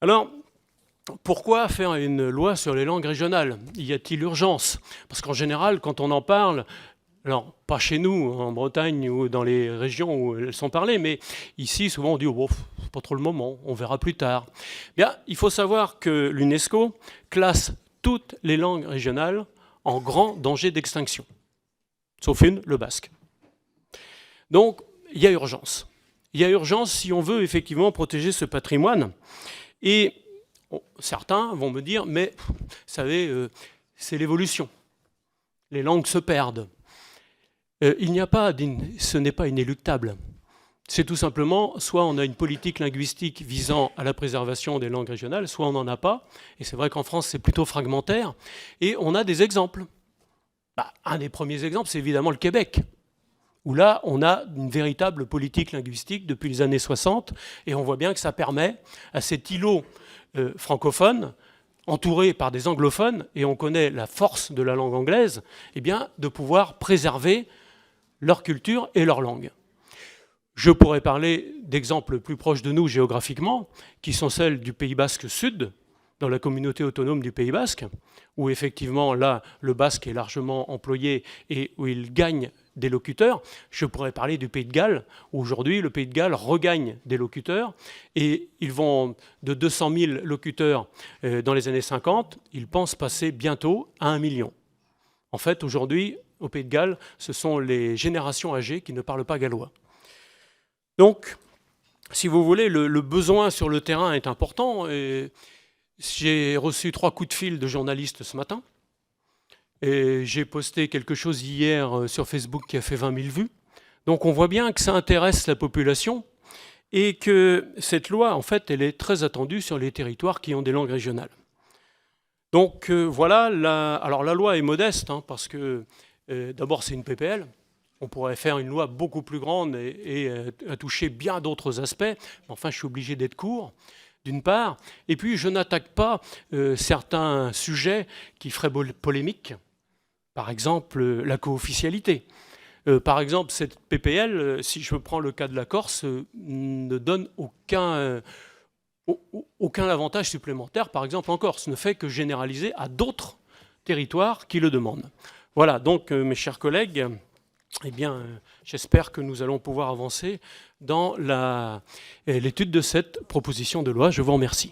Alors, pourquoi faire une loi sur les langues régionales? Y a-t-il urgence? Parce qu'en général, quand on en parle, alors pas chez nous, en Bretagne ou dans les régions où elles sont parlées, mais ici, souvent on dit, oh, bon, c'est pas trop le moment, on verra plus tard. Bien, il faut savoir que l'UNESCO classe toutes les langues régionales en grand danger d'extinction, sauf une, le basque. Donc, il y a urgence. Il y a urgence si on veut effectivement protéger ce patrimoine. Et certains vont me dire, mais vous savez, c'est l'évolution. Les langues se perdent. Ce n'est pas inéluctable. C'est tout simplement, soit on a une politique linguistique visant à la préservation des langues régionales, soit on n'en a pas. Et c'est vrai qu'en France, c'est plutôt fragmentaire. Et on a des exemples. Un des premiers exemples, c'est évidemment le Québec, où là, on a une véritable politique linguistique depuis les années 60, et on voit bien que ça permet à cet îlot francophone, entouré par des anglophones, et on connaît la force de la langue anglaise, eh bien, de pouvoir préserver leur culture et leur langue. Je pourrais parler d'exemples plus proches de nous géographiquement, qui sont celles du Pays basque sud, dans la communauté autonome du Pays basque, où effectivement, là, le basque est largement employé et où il gagne des locuteurs. Je pourrais parler du Pays de Galles, où aujourd'hui, le Pays de Galles regagne des locuteurs, et ils vont de 200 000 locuteurs dans les années 50, ils pensent passer bientôt à 1 million. En fait, aujourd'hui, au Pays de Galles, ce sont les générations âgées qui ne parlent pas gallois. Donc, si vous voulez, le besoin sur le terrain est important. J'ai reçu 3 coups de fil de journalistes ce matin. Et j'ai posté quelque chose hier sur Facebook qui a fait 20 000 vues. Donc on voit bien que ça intéresse la population et que cette loi, en fait, elle est très attendue sur les territoires qui ont des langues régionales. Donc voilà, alors la loi est modeste, hein, parce que d'abord c'est une PPL. On pourrait faire une loi beaucoup plus grande et toucher bien d'autres aspects. Mais enfin, je suis obligé d'être court, d'une part. Et puis, je n'attaque pas certains sujets qui feraient polémique. Par exemple, la co-officialité. Par exemple, cette PPL, si je prends le cas de la Corse, ne donne aucun avantage supplémentaire, par exemple en Corse, ne fait que généraliser à d'autres territoires qui le demandent. Voilà, donc mes chers collègues, eh bien, j'espère que nous allons pouvoir avancer dans l'étude de cette proposition de loi. Je vous remercie.